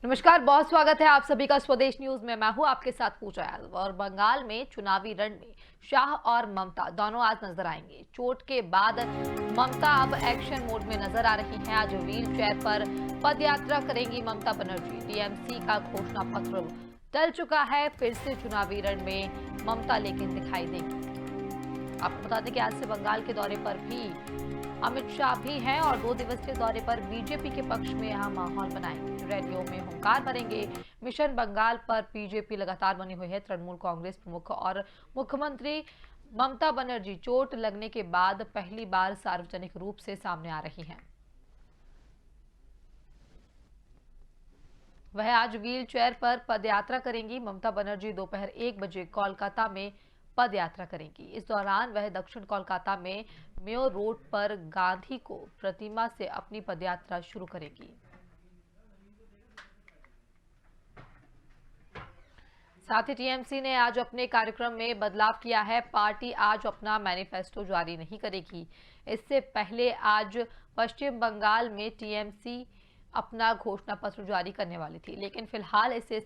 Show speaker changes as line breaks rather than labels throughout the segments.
नमस्कार, बहुत स्वागत है आप सभी का स्वदेश न्यूज में। मैं हूं आपके साथ पूजा यादव। और बंगाल में चुनावी रण में शाह और ममता दोनों आज नजर आएंगे। चोट के बाद ममता अब एक्शन मोड में नजर आ रही हैं। आज व्हील चेयर पर पदयात्रा करेंगी ममता बनर्जी। टीएमसी का घोषणा पत्र टल चुका है। फिर से चुनावी रण में ममता लेकिन दिखाई देंगी। आपको बता दें कि आज से बंगाल के दौरे पर भी अमित शाह भी हैं और 2 दिवसीय दौरे पर बीजेपी के पक्ष में यहां माहौल बनाएंगे। रैलियों में हुंकार भरेंगे। मिशन बंगाल पर बीजेपी लगातार बनी हुई है। तृणमूल कांग्रेस प्रमुख और मुख्यमंत्री ममता बनर्जी चोट लगने के बाद पहली बार सार्वजनिक रूप से सामने आ रही हैं। वह आज व्हील चेयर पर पदयात्रा करेंगी। ममता बनर्जी दोपहर 1 बजे कोलकाता में पदयात्रा करेंगी। इस दौरान वह दक्षिण कोलकाता में मेयो रोड पर गांधी को प्रतिमा से अपनी पदयात्रा शुरू करेगी। साथ ही टीएमसी ने आज अपने कार्यक्रम में बदलाव किया है। पार्टी आज अपना मैनिफेस्टो जारी नहीं करेगी। इससे पहले आज पश्चिम बंगाल में टीएमसी अपना घोषणा पत्र जारी करने वाली थी, लेकिन फिलहाल इसे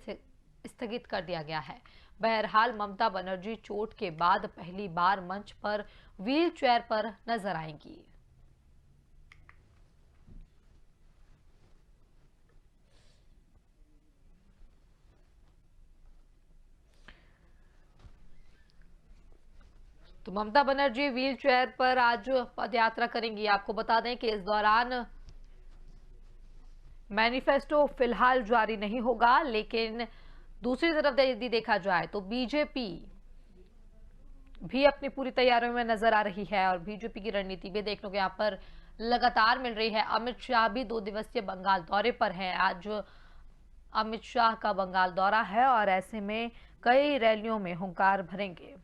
स्थगित कर दिया गया है। बहरहाल ममता बनर्जी चोट के बाद पहली बार मंच पर व्हील चेयर पर नजर आएंगी। तो ममता बनर्जी व्हील चेयर पर आज पदयात्रा करेंगी। आपको बता दें कि इस दौरान मैनिफेस्टो फिलहाल जारी नहीं होगा, लेकिन दूसरी तरफ यदि देखा जाए तो बीजेपी भी अपनी पूरी तैयारियों में नजर आ रही है और बीजेपी की रणनीति भी देखने को यहाँ पर लगातार मिल रही है। अमित शाह भी 2 दिवसीय बंगाल दौरे पर हैं। आज अमित शाह का बंगाल दौरा है और ऐसे में कई रैलियों में हुंकार भरेंगे।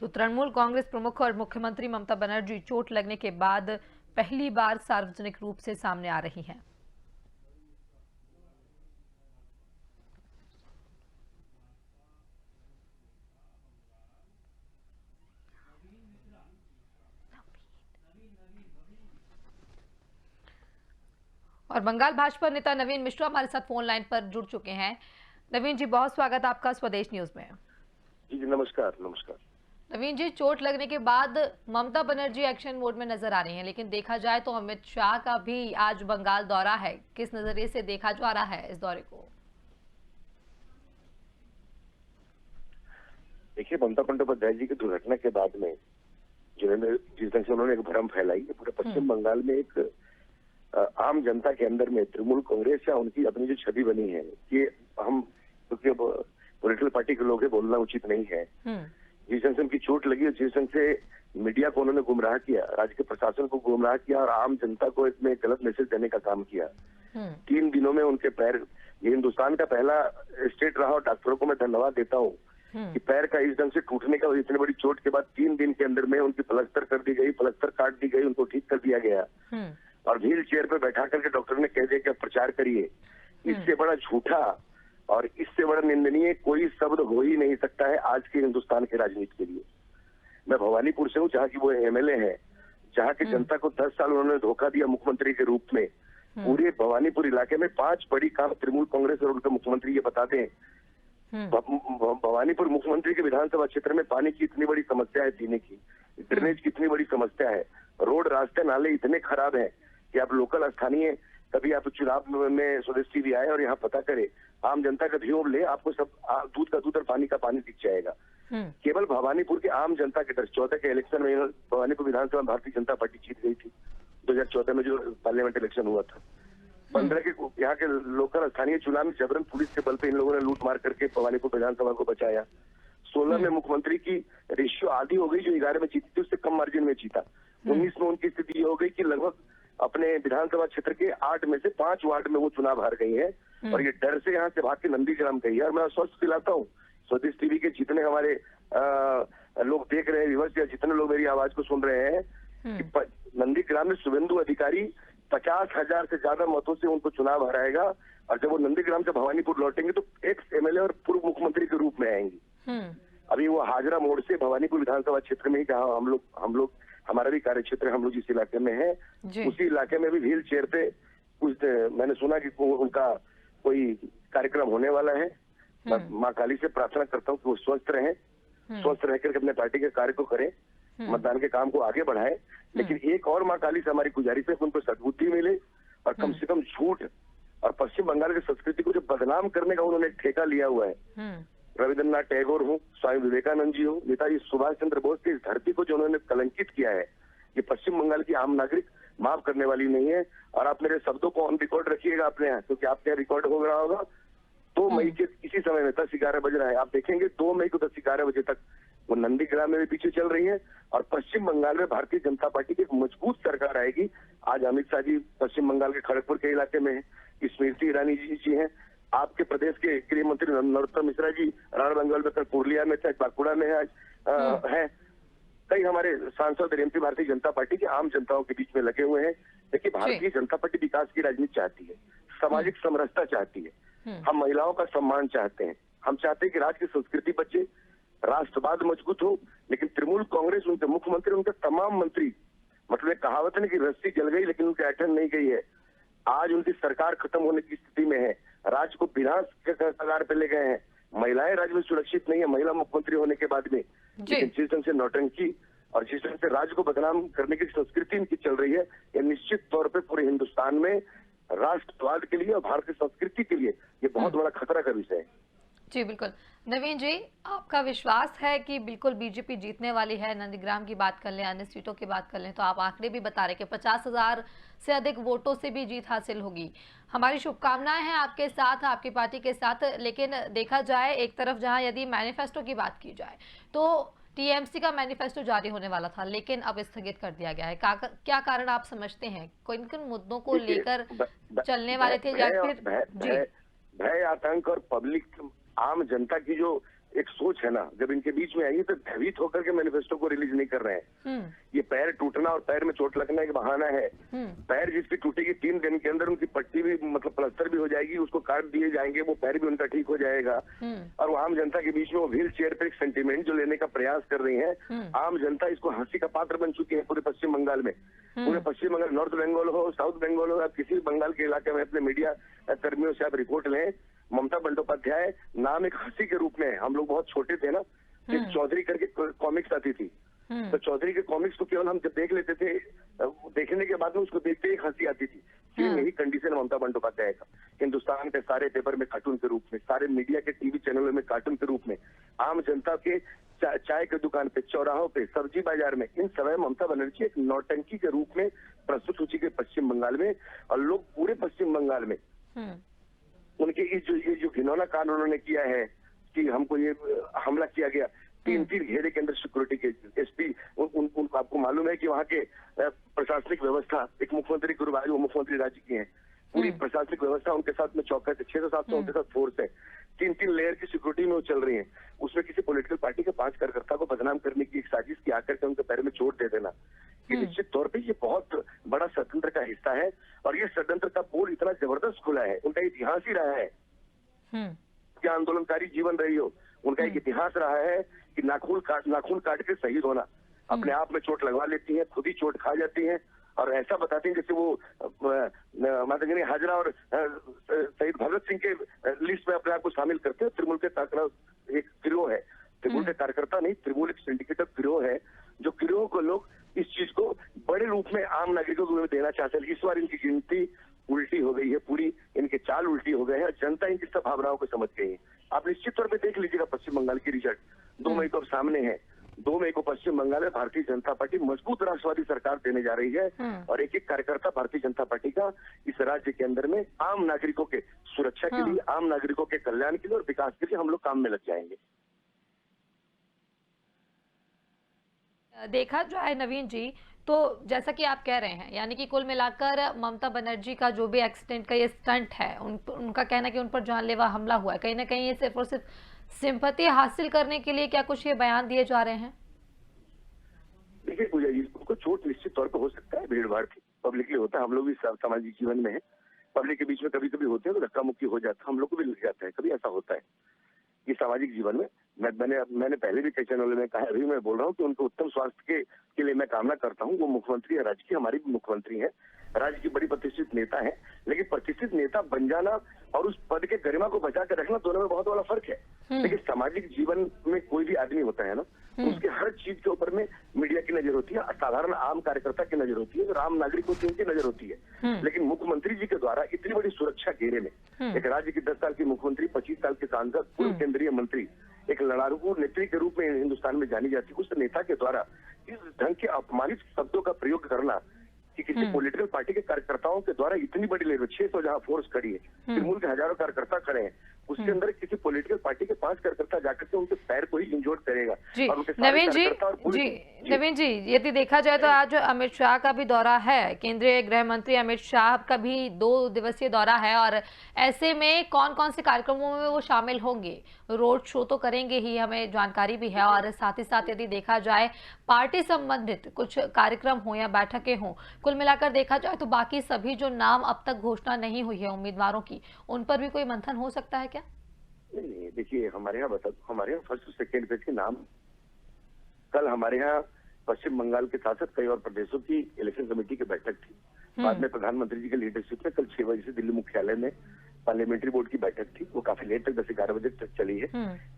तो तृणमूल कांग्रेस प्रमुख और मुख्यमंत्री ममता बनर्जी चोट लगने के बाद पहली बार सार्वजनिक रूप से सामने आ रही हैं। और बंगाल भाजपा नेता नवीन मिश्रा हमारे साथ फोन लाइन पर जुड़ चुके हैं। नवीन जी, बहुत स्वागत आपका स्वदेश न्यूज में।
जी नमस्कार नमस्कार।
नवीन जी, चोट लगने के बाद ममता बनर्जी एक्शन मोड में नजर आ रही हैं, लेकिन देखा जाए तो अमित शाह का भी आज बंगाल दौरा है। किस नजरिए से देखा जा रहा है इस दौरे को?
देखिए, ममता बंदोपाध्याय जी की दुर्घटना के बाद में जिस ढंग से उन्होंने एक भ्रम फैलाई है पूरे पश्चिम बंगाल में, एक आम जनता के अंदर में तृणमूल कांग्रेस या उनकी अपनी जो छवि बनी है कि हम क्योंकि पॉलिटिकल पार्टी के लोग हैं, बोलना उचित नहीं है। जिस ढंग से उनकी चोट लगी और जिस ढंग से मीडिया को उन्होंने गुमराह किया, राज्य के प्रशासन को गुमराह किया और आम जनता को इसमें गलत मैसेज देने का काम किया। 3 दिनों में उनके पैर, ये हिंदुस्तान का पहला स्टेट रहा और डॉक्टरों को मैं धन्यवाद देता हूँ कि पैर का इस ढंग से टूटने का, इतनी बड़ी चोट के बाद 3 दिन के अंदर में उनकी प्लास्टर कर दी गई, प्लास्टर काट दी गई, उनको ठीक कर दिया गया और व्हील चेयर पे बैठा करके डॉक्टर ने कह दिया कि प्रचार करिए। इससे बड़ा झूठा और इससे बड़ा निंदनीय कोई शब्द हो ही नहीं सकता है आज के हिंदुस्तान के राजनीति के लिए। मैं भवानीपुर से हूँ, जहाँ की वो एमएलए है, जहाँ की जनता को 10 साल उन्होंने धोखा दिया मुख्यमंत्री के रूप में। पूरे भवानीपुर इलाके में 5 बड़ी काम तृणमूल कांग्रेस और उनके मुख्यमंत्री ये बताते हैं। भवानीपुर मुख्यमंत्री के विधानसभा क्षेत्र में पानी की इतनी बड़ी समस्या है, पीने की, ड्रेनेज की इतनी बड़ी समस्या है, रोड रास्ते नाले इतने खराब है कि आप लोकल स्थानीय कभी आप चुनाव में स्वदेश टीवी आए और यहाँ पता करे, आम जनता का व्यू ले, आपको सब दूध का दूध और पानी का पानी दिख जाएगा। केवल भवानीपुर के आम जनता के 2014 के इलेक्शन में भवानीपुर विधानसभा भारतीय जनता पार्टी जीत गई थी। 2014 में जो पार्लियामेंट इलेक्शन हुआ था, 15 के यहाँ के लोकल स्थानीय चुनाव में जबरन पुलिस के बल पे इन लोगों ने लूट मार करके भवानीपुर विधानसभा को बचाया। 16 में मुख्यमंत्री की रेशियो आधी हो गई, जो 11 में जीती थी उससे कम मार्जिन में जीता। 19 में उनकी स्थिति ये हो गई कि लगभग अपने विधानसभा क्षेत्र के 8 में से 5 वार्ड में वो चुनाव हार गई है और ये डर से यहाँ से भाग के नंदीग्राम गई है। और मैं स्वस्थ दिलाता हूँ स्वदेश टीवी के जितने हमारे लोग देख रहे हैं, व्यूअर्स या जितने लोग मेरी आवाज को सुन रहे हैं, कि में शुभेंदु अधिकारी 50,000 से ज्यादा मतों से उनको चुनाव हराएगा, और जब वो नंदीग्राम से भवानीपुर लौटेंगे तो एक्स एमएलए और पूर्व मुख्यमंत्री के रूप में आएंगी। अभी वो हाजरा मोड़ से भवानीपुर विधानसभा क्षेत्र में ही, जहाँ हम लोग हमारा भी कार्य क्षेत्र, हम लोग जिस इलाके में है, उसी इलाके में भी व्हील चेयर पे कुछ मैंने सुना कि उनका कोई कार्यक्रम होने वाला है। मैं माँ काली से प्रार्थना करता हूँ कि वो स्वस्थ रहें, स्वस्थ रह करके अपने पार्टी के कार्य को करें, मतदान के काम को आगे बढ़ाए। लेकिन एक और माँ काली से हमारी गुजारिश है कि उनको सद्बुद्धि मिले, और कम से कम झूठ और पश्चिम बंगाल की संस्कृति को जो बदनाम करने का उन्होंने एक ठेका लिया हुआ है। रविंद्रनाथ टैगोर हो, स्वामी विवेकानंद जी हो, नेताजी सुभाष चंद्र बोस की इस धरती को जो उन्होंने कलंकित किया है, ये पश्चिम बंगाल की आम नागरिक माफ करने वाली नहीं है। और आप मेरे शब्दों को ऑन रिकॉर्ड रखिएगा अपने यहाँ, क्योंकि आपके यहाँ रिकॉर्ड हो रहा होगा। 2 मई के इसी समय में 10-11 बज रहा है, आप देखेंगे 2 मई को 10-11 बजे तक वो नंदीग्राम में भी पीछे चल रही है, और पश्चिम बंगाल में भारतीय जनता पार्टी की एक मजबूत सरकार आएगी। आज अमित शाह जी पश्चिम बंगाल के खड़गपुर के इलाके में है, स्मृति ईरानी जी हैं, आपके प्रदेश के गृह मंत्री नरोत्तम मिश्रा जी रण बंगाल में, कल पुरुलिया में थे, बांकुड़ा में है। कई हमारे सांसद एमपी भारतीय जनता पार्टी के आम जनताओं के बीच में लगे हुए हैं। देखिए, भारतीय जनता पार्टी विकास की राजनीति चाहती है, सामाजिक समरसता चाहती है, हम महिलाओं का सम्मान चाहते हैं, हम चाहते हैं कि राज्य की संस्कृति बचे, राष्ट्रवाद मजबूत हो। लेकिन तृणमूल कांग्रेस, उनके मुख्यमंत्री, उनके तमाम मंत्री, मतलब एक कहावत है कि रस्सी जल गई लेकिन उनकी ऐठन नहीं गई है। आज उनकी सरकार खत्म होने की स्थिति में है, राज्य को विनाश के कगार पे ले गए हैं। महिलाएं राज्य में सुरक्षित नहीं है महिला मुख्यमंत्री होने के बाद में। लेकिन जिस ढंग से नौटंकी और जिस ढंग से राज्य को बदनाम करने की संस्कृति इनकी चल रही है, ये निश्चित तौर पे पूरे हिंदुस्तान में राष्ट्रवाद के लिए और भारतीय संस्कृति के लिए ये बहुत बड़ा खतरा का विषय है।
जी बिल्कुल। नवीन जी, आपका विश्वास है कि बिल्कुल बीजेपी जीतने वाली है? नंदीग्राम की बात कर लें, अन्य सीटों की बात कर लें, तो आप आंकड़े भी बता रहे कि 50,000 से अधिक वोटों से भी जीत हासिल होगी। हमारी शुभकामनाएं हैं आपके साथ, आपकी पार्टी के साथ। लेकिन देखा जाए एक तरफ, जहां यदि मैनिफेस्टो की बात की जाए तो टीएमसी का मैनिफेस्टो जारी होने वाला था, लेकिन अब स्थगित कर दिया गया है। क्या कारण आप समझते हैं? किन किन मुद्दों को लेकर चलने वाले थे, या फिर
भय, आतंक और पब्लिक आम जनता की जो एक सोच है ना, जब इनके बीच में आई तो भयभीत होकर के मैनिफेस्टो को रिलीज नहीं कर रहे हैं। ये पैर टूटना और पैर में चोट लगना एक बहाना है। पैर जिसकी टूटेगी 3 दिन के अंदर उनकी पट्टी भी, मतलब प्लास्टर भी हो जाएगी, उसको काट दिए जाएंगे, वो पैर भी उनका ठीक हो जाएगा। और वो आम जनता के बीच में वो व्हील चेयर पे एक सेंटीमेंट जो लेने का प्रयास कर रही है, आम जनता इसको हंसी का पात्र बन चुकी है पूरे पश्चिम बंगाल में। पूरे पश्चिम बंगाल, नॉर्थ बंगाल हो, साउथ बंगाल हो, या किसी बंगाल के इलाके में अपने मीडिया कर्मियों से आप रिपोर्ट लें, ममता बंदोपाध्याय नाम एक हंसी के रूप में, हम लोग बहुत छोटे थे ना, एक चौधरी करके कॉमिक्स आती थी, तो चौधरी के कॉमिक्स को केवल हम जब देख लेते थे, देखने के बाद में उसको देखते ही हंसी आती थी। यही कंडीशन है ममता बंदोपाध्याय का। हिंदुस्तान के सारे पेपर में कार्टून के रूप में, सारे मीडिया के टीवी चैनलों में कार्टून के रूप में, आम जनता के चाय की दुकान पे, चौराहों पे, सब्जी बाजार में, इन समय ममता बनर्जी एक नौटंकी के रूप में प्रस्तुत हो चुकी है पश्चिम बंगाल में। और लोग पूरे पश्चिम बंगाल में उनके ये जो घिनौना कांड उन्होंने किया है कि हमको ये हमला किया गया, 3 घेरे के अंदर सिक्योरिटी के एसपी, आपको मालूम है कि वहाँ के प्रशासनिक व्यवस्था, एक मुख्यमंत्री गुरुवार वो मुख्यमंत्री राज्य की है, पूरी प्रशासनिक व्यवस्था उनके साथ में चौकस 600-700 उनके साथ फोर्स है, 3 लेयर की सिक्योरिटी में वो चल रही है। उसमें किसी पॉलिटिकल पार्टी के 5 कार्यकर्ता को बदनाम करने की एक साजिश की, आकर के उनके पैर में चोट दे देना, ये निश्चित तौर पे ये बहुत बड़ा षड्यंत्र का हिस्सा है। और ये षड्यंत्र का पोल इतना जबरदस्त खुला है, उनका इतिहास ही रहा है, क्या आंदोलनकारी जीवन रही हो, उनका एक इतिहास रहा है कि नाखून काट के शहीद होना, अपने आप में चोट लगवा लेती है, खुद ही चोट खा जाती है, और ऐसा बताते हैं जैसे वो माता हाजरा और शहीद भगत सिंह के लिस्ट में अपने आप को शामिल करते हैं। तृणमूल के कार्यकर्ता एक गिरोह है, तृणमूल के कार्यकर्ता नहीं, तृणमूल एक सिंडिकेट गिरोह है, जो गिरोह को लोग इस चीज को बड़े रूप में आम नागरिकों को देना चाहते हैं। इस बार इनकी गिनती उल्टी हो गई है, पूरी इनके चाल उल्टी हो गए हैं, जनता इनकी सब भावनाओं को समझ गई है। आप निश्चित तौर पे देख लीजिएगा पश्चिम बंगाल की रिजल्ट 2 मई को अब सामने है। 2 मई को पश्चिम बंगाल में भारतीय जनता पार्टी मजबूत राष्ट्रवादी सरकार देने जा रही है, और एक एक कार्यकर्ता भारतीय जनता पार्टी का इस राज्य के अंदर में आम नागरिकों के सुरक्षा के लिए, आम नागरिकों के कल्याण के लिए और विकास के लिए हम लोग काम में लग जाएंगे।
देखा जाए नवीन जी, तो जैसा कि आप कह रहे हैं, यानी कि कुल मिलाकर ममता बनर्जी का जो भी एक्सीडेंट का ये स्टंट है, उनका कहना है कि उन पर जानलेवा हमला हुआ है, कहीं ना कहीं ये सिर्फ और सिर्फ सिंपैथी हासिल करने के लिए क्या कुछ ये बयान दिए जा रहे हैं?
देखिए पूजा जी, उनको चोट निश्चित तौर पर हो सकता है, भीड़ भाड़ की पब्लिकली होता है, हम लोग भी सामाजिक जीवन में है, पब्लिक के बीच में कभी कभी होते हैं तो धक्का मुक्की हो जाता है, हम लोग को भी लग जाता है, कभी ऐसा होता है कि सामाजिक जीवन में। मैंने पहले भी कई चैनलों में कहा, अभी मैं बोल रहा हूँ कि उनको उत्तम स्वास्थ्य के लिए मैं कामना करता हूँ। वो मुख्यमंत्री है राज्य की, हमारी भी मुख्यमंत्री है, राज्य की बड़ी प्रतिष्ठित नेता है, लेकिन प्रतिष्ठित नेता बन जाना और उस पद के गरिमा को बचा कर रखना, दोनों में बहुत बड़ा फर्क है। लेकिन सामाजिक जीवन में कोई भी आदमी होता है ना, उसके हर चीज के ऊपर में मीडिया की नजर होती है, साधारण आम कार्यकर्ता की नजर होती है, जो आम नागरिक होती है उनकी नजर होती है। लेकिन मुख्यमंत्री जी के द्वारा इतनी बड़ी सुरक्षा घेरे में एक राज्य की 10 साल की मुख्यमंत्री, 25 साल के सांसद, पूर्व केंद्रीय मंत्री, एक लड़ाकू नेत्री के रूप में हिंदुस्तान में जानी जाती, उस नेता के द्वारा इस ढंग के अपमानित शब्दों का प्रयोग करना कि किसी पॉलिटिकल पार्टी के कार्यकर्ताओं के द्वारा इतनी बड़ी लेवल 600 जहां फोर्स खड़ी है, तृणमूल के हजारों कार्यकर्ता खड़े हैं, उसके अंदर किसी पॉलिटिकल पार्टी के 5 कार्यकर्ता जाकर के उनके पैर को ही इंजोर्ड करेगा।
जी
और उनके सारे
नवीन जी,
कार्यकर्ता और
जी नवीन जी, यदि देखा जाए तो आज अमित शाह का भी दौरा है, केंद्रीय गृह मंत्री अमित शाह का भी 2 दिवसीय दौरा है, और ऐसे में कौन कौन से कार्यक्रमों में वो शामिल होंगे? रोड शो तो करेंगे ही, हमें जानकारी भी है, और साथ ही साथ यदि देखा जाए पार्टी संबंधित कुछ कार्यक्रम हो या बैठकें हों, कुल मिलाकर देखा जाए तो बाकी सभी जो नाम अब तक घोषणा नहीं हुई है उम्मीदवारों की, उन पर भी कोई मंथन हो सकता है क्या?
नहीं, देखिए हमारे यहाँ फर्स्ट सेकेंड फेज के नाम, कल हमारे यहाँ पश्चिम बंगाल के साथ साथ कई और प्रदेशों की इलेक्शन कमेटी की बैठक थी। बाद में प्रधानमंत्री जी की लीडरशिप में कल 6 बजे से दिल्ली मुख्यालय में पार्लियामेंट्री बोर्ड की बैठक थी, वो काफी लेट तक 10-11 बजे तक चली है।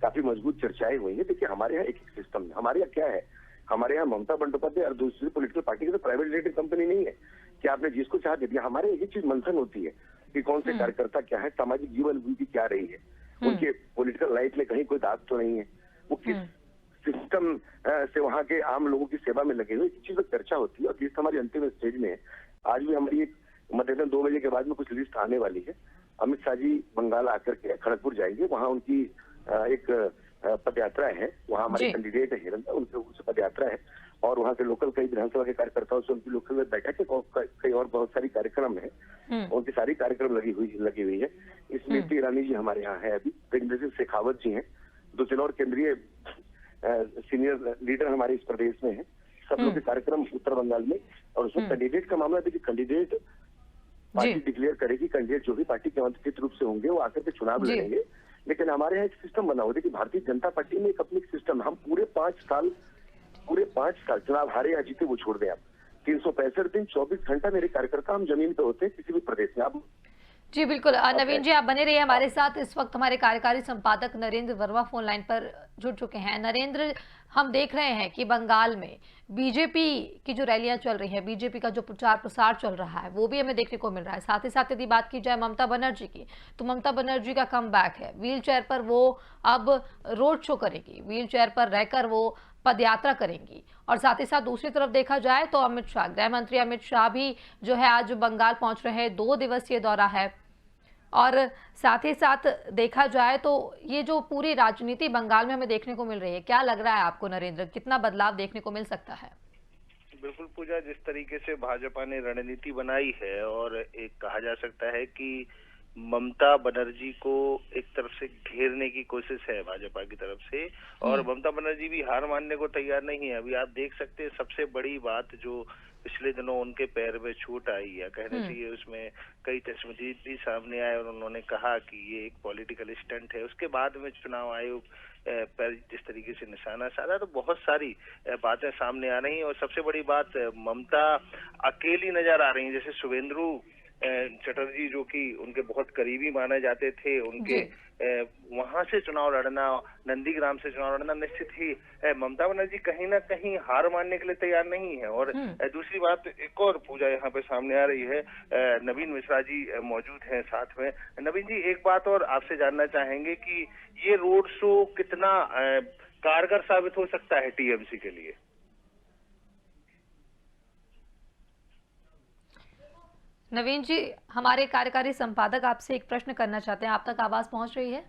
काफी मजबूत चर्चाएं हुई है। देखिए हमारे यहाँ एक सिस्टम है, हमारे यहाँ क्या है, हमारे यहाँ ममता बंदोपाध्याय और दूसरी पॉलिटिकल पार्टी की तो प्राइवेट लिमिटेड कंपनी नहीं है कि आपने जिसको चाह दे दिया। हमारे एक चीज मंथन होती है कि कौन से कार्यकर्ता क्या है, सामाजिक जीवन उनकी क्या रही है, उनके पॉलिटिकल लाइफ में कहीं कोई दाग तो नहीं है, वो किस सिस्टम से वहाँ के आम लोगों की सेवा में लगे हुए, इस चीज पर चर्चा होती है। और लिस्ट हमारी अंतिम स्टेज में है। आज भी हमारी एक मध्याह्न 2 बजे के बाद में कुछ लिस्ट आने वाली है। अमित शाह जी बंगाल आकर के खड़गपुर जाएंगे, वहाँ उनकी एक पदयात्रा है, वहाँ हमारे कैंडिडेट है हिरंदा, उनसे पदयात्रा है, और वहाँ के लोकल कई विधानसभा के कार्यकर्ताओं से उनकी लोकल में बैठक है, कई और बहुत सारी कार्यक्रम है, उनकी सारी कार्यक्रम लगी हुई है। स्मृति ईरानी जी हमारे यहाँ है, अभी गजेंद्र सिंह शेखावत जी हैं, 2 और केंद्रीय सीनियर लीडर हमारे इस प्रदेश में है। सब लोग के कार्यक्रम उत्तर बंगाल में। और उसमें कैंडिडेट का मामला, देखिए कैंडिडेट पार्टी डिक्लेयर करेगी, कैंडिडेट जो भी पार्टी के आंतरिक रूप से होंगे वो आकर के चुनाव लड़ेंगे। लेकिन हमारे यहाँ एक सिस्टम बना हुआ है कि भारतीय जनता पार्टी में एक अपनी सिस्टम, हम पूरे 5 साल चुनाव हारे या जीते वो छोड़ दें आप, 365 दिन 24 घंटा मेरे कार्यकर्ता हम जमीन पे होते हैं किसी भी प्रदेश में। आप
जी बिल्कुल नवीन जी, आप बने रहिए हमारे साथ। इस वक्त हमारे कार्यकारी संपादक नरेंद्र वर्मा फोन लाइन पर जुड़ चुके हैं। नरेंद्र, हम देख रहे हैं कि बंगाल में बीजेपी की जो रैलियां चल रही है, बीजेपी का जो प्रचार प्रसार चल रहा है, वो भी हमें देखने को मिल रहा है। साथ ही साथ यदि बात की जाए ममता बनर्जी की, तो ममता बनर्जी का कमबैक है। व्हील चेयर पर वो अब रोड शो करेगी, व्हील चेयर पर रहकर वो पदयात्रा करेंगी। और साथ ही साथ दूसरी तरफ देखा जाए तो अमित शाह, गृह मंत्री अमित शाह भी जो है आज बंगाल पहुंच रहे हैं, 2 दिवसीय दौरा है। और साथ ही साथ देखा जाए तो ये जो पूरी राजनीति बंगाल में हमें देखने को मिल रही है, क्या लग रहा है आपको नरेंद्र, कितना बदलाव देखने को मिल सकता है?
बिल्कुल पूजा, जिस तरीके से भाजपा ने रणनीति बनाई है, और एक कहा जा सकता है कि ममता बनर्जी को एक तरफ से घेरने की कोशिश है भाजपा की तरफ से, और ममता बनर्जी भी हार मानने को तैयार नहीं है। अभी आप देख सकते हैं सबसे बड़ी बात जो पिछले दिनों उनके पैर में चोट आई है, कहने चाहिए उसमें कई तस्वीर भी सामने आए, और उन्होंने कहा कि ये एक पॉलिटिकल स्टंट है। उसके बाद में चुनाव आयोग पर जिस तरीके से निशाना साधा, तो बहुत सारी बातें सामने आ रही हैं। और सबसे बड़ी बात, ममता अकेली नजर आ रही है। जैसे शुभेंदु चटर्जी जो कि उनके बहुत करीबी माने जाते थे, उनके वहां से चुनाव लड़ना, नंदीग्राम से चुनाव लड़ना निश्चित ही ममता बनर्जी कहीं ना कहीं हार मानने के लिए तैयार नहीं है। और दूसरी बात, एक और पूजा यहाँ पे सामने आ रही है, नवीन मिश्रा जी मौजूद हैं साथ में। नवीन जी, एक बात और आपसे जानना चाहेंगे कि ये रोड शो कितना कारगर साबित हो सकता है टीएमसी के लिए?
नवीन जी, हमारे कार्यकारी संपादक आपसे एक प्रश्न करना चाहते हैं, आप तक आवाज पहुंच रही है?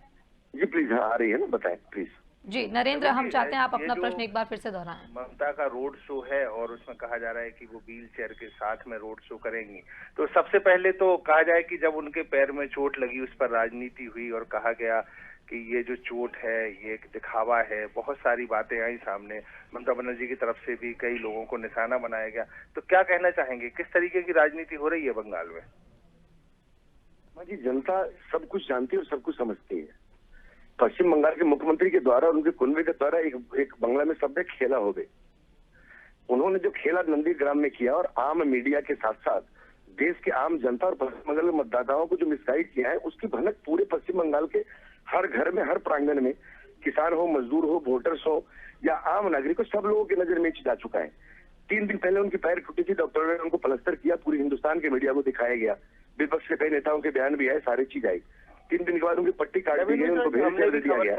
जी प्लीज, आ रही है ना, बताएं प्लीज।
जी नरेंद्र, हम चाहते हैं आप अपना प्रश्न एक बार फिर से दोहराएं।
ममता का रोड शो है और उसमें कहा जा रहा है कि वो व्हील चेयर के साथ में रोड शो करेंगी, तो सबसे पहले तो कहा जाए कि जब उनके पैर में चोट लगी उस पर राजनीति हुई और कहा गया कि ये जो चोट है ये एक दिखावा है, बहुत सारी बातें आई सामने, ममता बनर्जी की तरफ से भी कई लोगों को निशाना बनाया गया, तो क्या कहना चाहेंगे, किस तरीके की राजनीति हो रही है बंगाल में?
जी, जनता सब कुछ जानती है और सब कुछ समझती है। पश्चिम बंगाल के मुख्यमंत्री के द्वारा, उनके कुनबे के द्वारा एक बांग्ला में शब्द खेला हो गए। उन्होंने जो खेला नंदीग्राम में किया और आम मीडिया के साथ साथ देश के आम जनता और पश्चिम बंगाल के मतदाताओं को जो मिसगाइड किया है, उसकी भनक पूरे पश्चिम बंगाल के हर घर में, हर प्रांगण में, किसान हो, मजदूर हो, वोटर्स हो या आम नागरिक हो, सब लोगों की नजर में जा चुका है। 3 दिन पहले उनकी पैर टूटी थी, डॉक्टरों ने उनको प्लास्टर किया, पूरी हिंदुस्तान के मीडिया को दिखाया गया, विपक्ष के कई नेताओं के बयान भी आए, सारी चीज आई। 3 दिन के बाद उनकी पट्टी काट दी गई, उनको भेज
हमने भी
दिया
खबर
गया।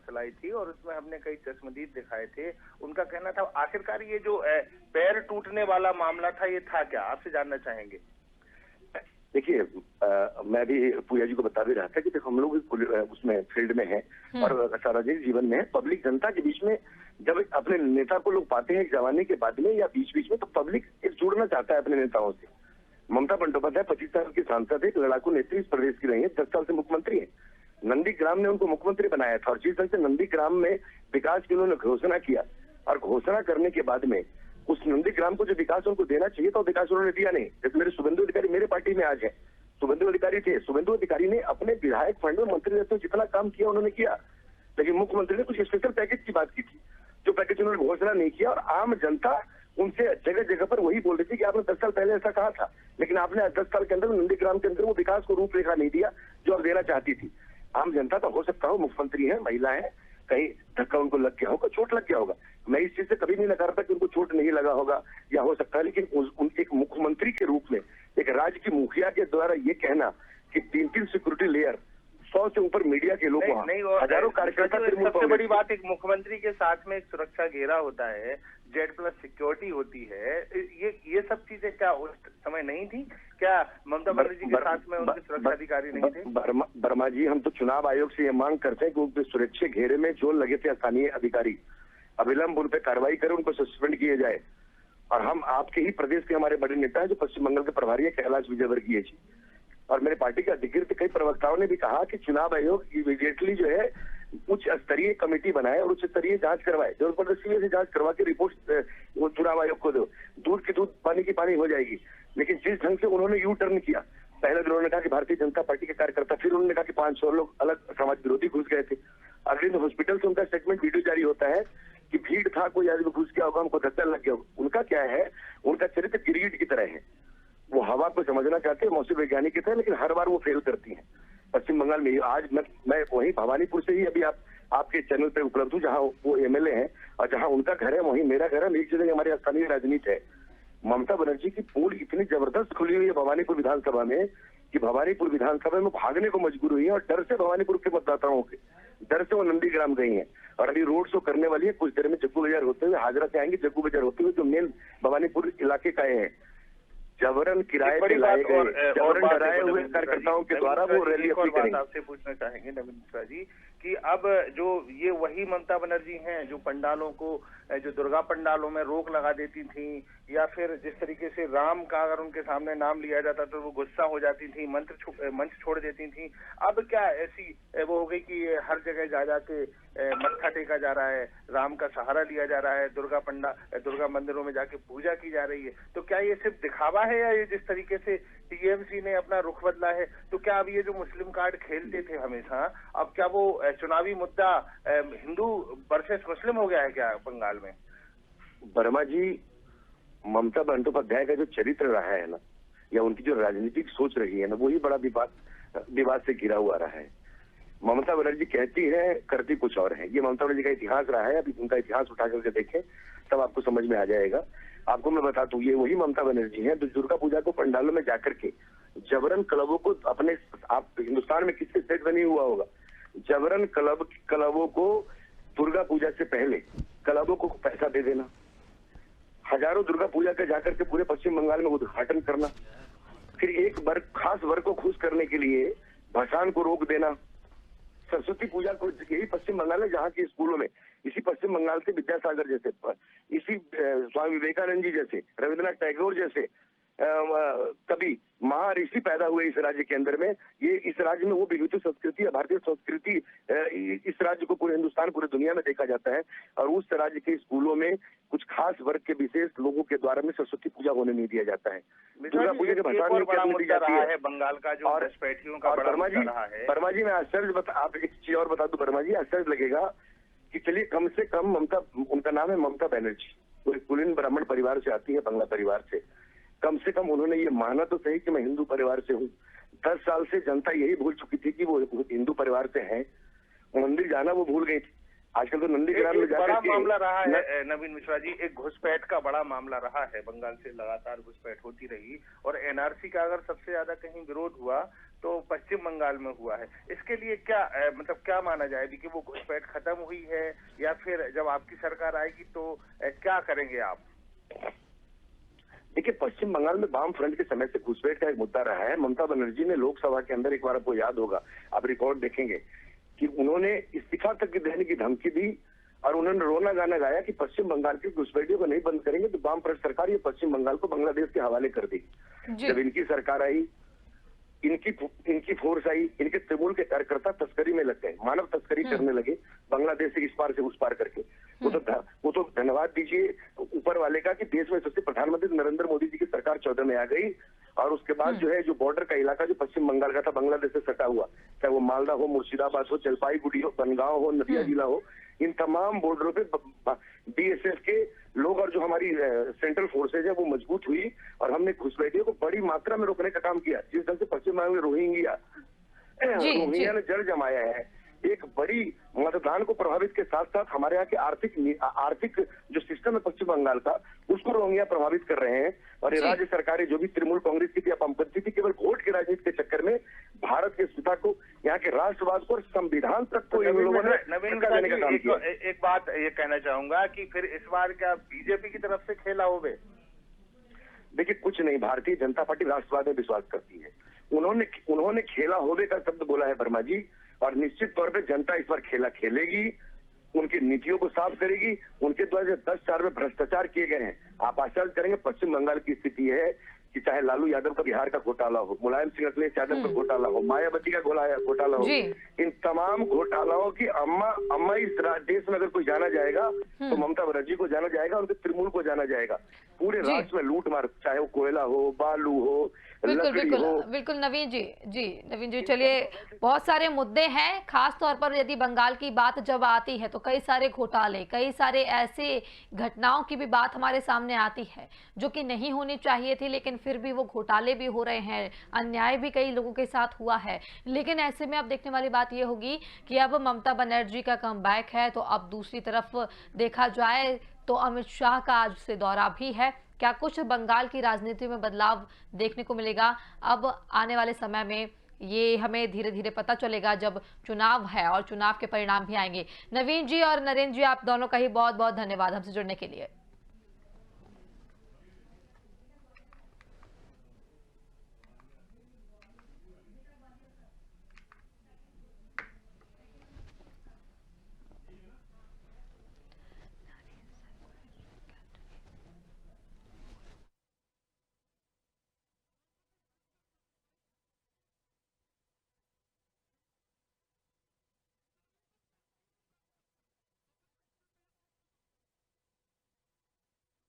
चलाई थी और उसमें हमने कई चश्मदीद दिखाए थे। उनका कहना था आखिरकार ये जो पैर टूटने वाला मामला था, ये था क्या, आपसे जानना चाहेंगे।
देखिए, मैं भी पूजा जी को बता भी रहा था कि देखो, हम लोग उसमें फील्ड में हैं और सार्वजनिक जीवन में है, पब्लिक जनता के बीच में जब अपने नेता को लोग पाते हैं जवानी के बाद में या बीच बीच में, तो पब्लिक एक जुड़ना चाहता है अपने नेताओं से। ममता बंदोपाध्याय 25 साल की सांसद है, एक लड़ाकू नेत्री इस प्रदेश की रही है, 10 साल से मुख्यमंत्री है। नंदीग्राम ने उनको मुख्यमंत्री बनाया था और जिस तरह से नंदीग्राम में विकास की उन्होंने घोषणा किया और घोषणा करने के बाद में उस नंदीग्राम को जो विकास उनको देना चाहिए था, विकास उन्होंने दिया नहीं। जैसे मेरे शुभेंदु अधिकारी मेरे पार्टी में आज है, शुभेंदु अधिकारी थे, शुभेंदु अधिकारी ने अपने विधायक फंड में मंत्री रहते जितना काम किया उन्होंने किया, लेकिन मुख्यमंत्री ने कुछ स्पेशल पैकेज की बात की थी, जो पैकेज उन्होंने घोषणा नहीं किया और आम जनता उनसे जगह जगह पर वही बोल रही थी कि आपने 10 साल पहले ऐसा कहा था, लेकिन आपने 10 साल के अंदर नंदीग्राम के अंदर वो विकास को रूपरेखा नहीं दिया जो आप देना चाहती थी। आम जनता तो हो सकता हो मुख्यमंत्री है, महिला है, कहीं धक्का उनको लग गया होगा, चोट लग गया होगा, मैं इस चीज से कभी नहीं नकारता कि उनको चोट नहीं लगा होगा या हो सकता है, लेकिन उनके एक मुख्यमंत्री के रूप में, एक राज्य की मुखिया के द्वारा ये कहना कि 3 सिक्योरिटी लेयर, 100 से ऊपर मीडिया के लोग, हजारों कार्यकर्ता,
सबसे बड़ी बात, एक मुख्यमंत्री के साथ में एक सुरक्षा घेरा होता है, Z+ सिक्योरिटी होती है, ये सब चीजें क्या उस समय नहीं थी क्या? ममता बनर्जी के साथ में उनके सुरक्षा अधिकारी नहीं थे?
वर्मा जी, हम तो चुनाव आयोग से ये मांग करते हैं कि उनके सुरक्षा घेरे में जो लगे थे स्थानीय अधिकारी, अविलंब उन पर कार्रवाई करें, उनको सस्पेंड किए जाए। और हम आपके ही प्रदेश के हमारे बड़े नेता है जो पश्चिम बंगाल के प्रभारी है, कैलाश विजयवर्गीय जी, और मेरे पार्टी के अधिकृत कई प्रवक्ताओं ने भी कहा कि चुनाव आयोग इमीडिएटली जो है उच्च स्तरीय कमेटी बनाए और उच्च स्तरीय जांच करवाए, जरूरत पड़े सीबीआई से जांच करवा के रिपोर्ट वो चुनाव आयोग को दो, दूध की दूध पानी की पानी हो जाएगी। लेकिन जिस ढंग से उन्होंने यू टर्न किया, पहले दिन उन्होंने कहा कि भारतीय जनता पार्टी के कार्यकर्ता, फिर उन्होंने कहा कि 500 लोग अलग समाज विरोधी घुस गए थे, अगले दिन हॉस्पिटल से उनका स्टेटमेंट वीडियो जारी होता है कि भीड़ था, कोई आदमी घुस गया होगा, हमको धक्का लग गया होगा। उनका क्या है, उनका चरित्र गिरगिट की तरह है, वो हवा को समझना चाहते हैं, मौसम वैज्ञानिक की तरह, लेकिन हर बार वो फेल करती हैं। पश्चिम बंगाल में आज मैं वहीं भवानीपुर से ही अभी आपके चैनल पे उपलब्ध हूँ, जहाँ वो MLA हैं और जहाँ उनका घर है वहीं मेरा घर है, एक जगह हमारी स्थानीय राजनीति है। ममता बनर्जी की पोल इतनी जबरदस्त खुली हुई है भवानीपुर विधानसभा में कि भवानीपुर विधानसभा में भागने को मजबूर हुई है और डर से भवानीपुर के मतदाताओं के डर से वो नंदीग्राम गई हैं और अभी रोड शो करने वाली है। कुछ देर में जग्गू बाजार होते हुए, हाजरा से आएंगे, जग्गू बाजार होते हुए जो मेन भवानीपुर इलाके का है, जबरन किराए पे लाए गए, जबरन डराए हुए कार्यकर्ताओं के द्वारा वो रैली अपनी करेंगे।
आपसे पूछना चाहेंगे नवीन मिश्रा जी कि अब जो ये वही ममता बनर्जी हैं जो पंडालों को, जो दुर्गा पंडालों में रोक लगा देती थी, या फिर जिस तरीके से राम का अगर उनके सामने नाम लिया जाता तो वो गुस्सा हो जाती थी, मंच छोड़ देती थी, अब क्या ऐसी वो हो गई कि हर जगह जा जाके मत्था टेका जा रहा है, राम का सहारा लिया जा रहा है, दुर्गा मंदिरों में जाके पूजा की जा रही है, तो क्या ये सिर्फ दिखावा है या ये जिस तरीके से TMC ने अपना रुख बदला है, तो क्या अब ये जो मुस्लिम कार्ड खेलते थे हमेशा, अब क्या वो चुनावी मुद्दा हिंदू वर्सेस मुस्लिम हो गया है क्या बंगाल में?
वर्मा जी, ममता बंदोपाध्याय का जो चरित्र रहा है ना, या उनकी जो राजनीतिक सोच रही है ना, वही बड़ा विवाद से घिरा हुआ रहा है। ममता बनर्जी कहती है, करती कुछ और है। ये ममता बनर्जी का इतिहास रहा है, अभी उनका इतिहास उठा करके देखें तब आपको समझ में आ जाएगा। आपको मैं बता दूं, ये वही ममता बनर्जी है जो दुर्गा पूजा को पंडालों में जाकर के जबरन क्लबों को अपने, आप हिंदुस्तान में किसके स्टेट बनी हुआ होगा, जबरन क्लबों को दुर्गा पूजा से पहले क्लबों को पैसा दे देना, हजारों दुर्गा पूजा के जाकर के पूरे पश्चिम बंगाल में उद्घाटन करना, फिर एक वर्ग, खास वर्ग को खुश करने के लिए भसान को रोक देना, सरस्वती पूजा को यही पश्चिम बंगाल है जहाँ के स्कूलों में, इसी पश्चिम बंगाल से विद्यासागर जैसे, इसी स्वामी विवेकानंद जी जैसे, रविन्द्रनाथ टैगोर जैसे कवि महर्षि पैदा हुए इस राज्य के अंदर में। ये इस राज्य में वो विविध संस्कृति है, भारतीय संस्कृति, इस राज्य को पूरे हिंदुस्तान, पूरे दुनिया में देखा जाता है। और उस राज्य के स्कूलों में कुछ खास वर्ग के विशेष लोगों के द्वारा में सरस्वती पूजा होने नहीं दिया जाता है। दुर्गा पूजा के भसान में क्या दी जाती है।
बंगाल का जो घुसपैठियों का बड़ा मुद्दा रहा है।
वर्मा जी, मैं आश्चर्य आप एक चीज और बता दूं वर्मा जी, आश्चर्य लगेगा कि चलिए कम से कम ममता, उनका नाम है ममता बनर्जी, वो एक कुलीन ब्राह्मण परिवार से आती है, बंगला परिवार से। कम से कम उन्होंने ये माना तो सही कि मैं हिंदू परिवार से हूँ। 10 साल से जनता यही भूल चुकी थी कि वो हिंदू परिवार से हैं। मंदिर जाना वो भूल गई थी। आजकल तो नंदीग्राम में जाकर
बड़ा मामला रहा है नवीन मिश्रा जी, एक घुसपैठ का बड़ा मामला रहा है। बंगाल से लगातार घुसपैठ होती रही और एनआरसी का अगर सबसे ज्यादा कहीं विरोध हुआ तो पश्चिम बंगाल में हुआ है। इसके लिए क्या मतलब क्या माना जाए कि वो घुसपैठ खत्म हुई है, या फिर जब आपकी सरकार आएगी तो क्या करेंगे आप?
देखिए, पश्चिम बंगाल में वाम फ्रंट के समय से घुसपैठ का एक मुद्दा रहा है। ममता बनर्जी ने लोकसभा के अंदर, एक बार आपको याद होगा, आप रिकॉर्ड देखेंगे कि उन्होंने इस्तीफा तक देने की धमकी दी और उन्होंने रोना गाना गाया कि पश्चिम बंगाल की घुसपैठियों को नहीं बंद करेंगे तो वाम फ्रंट सरकार ये पश्चिम बंगाल को बांग्लादेश के हवाले कर देगी। जब इनकी सरकार आई, इनकी फोर्स आई, इनके तृणमूल के कार्यकर्ता तस्करी में लग गए, मानव तस्करी करने लगे, बांग्लादेश से इस पार से उस पार करके। वो तो धन्यवाद दीजिए ऊपर वाले का कि देश में सबसे प्रधानमंत्री नरेंद्र मोदी जी की सरकार 14 में आ गई। और उसके बाद जो है, जो बॉर्डर का इलाका जो पश्चिम बंगाल का था, बांग्लादेश से सटा हुआ, चाहे वो मालदा हो, मुर्शिदाबाद हो, जलपाईगुड़ी हो, बनगांव हो, नदिया जिला हो, इन तमाम बॉर्डरों पे बीएसएफ के लोग और जो हमारी सेंट्रल फोर्सेज है वो मजबूत हुई और हमने घुसपैठियों को बड़ी मात्रा में रोकने का काम किया। जिस ढंग से पश्चिम बंगाल में रोहिंग्या ने जड़ जमाया है, एक बड़ी मतदान को प्रभावित के साथ साथ हमारे यहाँ के आर्थिक जो सिस्टम है पश्चिम बंगाल का, उसको रोहिंग्या प्रभावित कर रहे हैं। और ये राज्य सरकारें जो भी तृणमूल कांग्रेस की थी या वामपंथी थी, केवल वोट की राजनीति के चक्कर में भारत के अस्मिता को, यहाँ के राष्ट्रवाद को और संविधान तक को इन लोगों ने धक्का देने का काम किया।
एक बात ये कहना चाहूंगा कि फिर इस बार क्या बीजेपी की तरफ से खेला होवे?
देखिए, कुछ नहीं, भारतीय जनता पार्टी राष्ट्रवाद में विश्वास करती है। उन्होंने खेला होवे का शब्द बोला है वर्मा जी, और निश्चित तौर पे जनता इस बार खेला खेलेगी, उनकी नीतियों को साफ करेगी। उनके द्वारा 10 साल में भ्रष्टाचार किए गए हैं, आप आश्चर्य करेंगे। पश्चिम बंगाल की स्थिति है कि चाहे लालू यादव का बिहार का घोटाला हो, मुलायम सिंह अखिलेश यादव का घोटाला हो, मायावती का घोटाला हो, इन तमाम घोटालाओं की अम्मा इस देश में अगर कोई जाना जाएगा तो ममता बनर्जी को जाना जाएगा, उनके तृणमूल को जाना जाएगा। पूरे राष्ट्र में लूट मार, चाहे वो कोयला हो, बालू हो,
बिल्कुल नवीन जी चलिए, बहुत सारे मुद्दे हैं। खास तौर पर यदि बंगाल की बात जब आती है तो कई सारे घोटाले, कई सारे ऐसे घटनाओं की भी बात हमारे सामने आती है जो कि नहीं होनी चाहिए थी, लेकिन फिर भी वो घोटाले भी हो रहे हैं, अन्याय भी कई लोगों के साथ हुआ है। लेकिन ऐसे में अब देखने वाली बात ये होगी कि अब ममता बनर्जी का कमबैक है, तो अब दूसरी तरफ देखा जाए तो अमित शाह का आज से दौरा भी है। क्या कुछ बंगाल की राजनीति में बदलाव देखने को मिलेगा? अब आने वाले समय में ये हमें धीरे धीरे पता चलेगा जब चुनाव है और चुनाव के परिणाम भी आएंगे। नवीन जी और नरेंद्र जी, आप दोनों का ही बहुत बहुत धन्यवाद हमसे जुड़ने के लिए।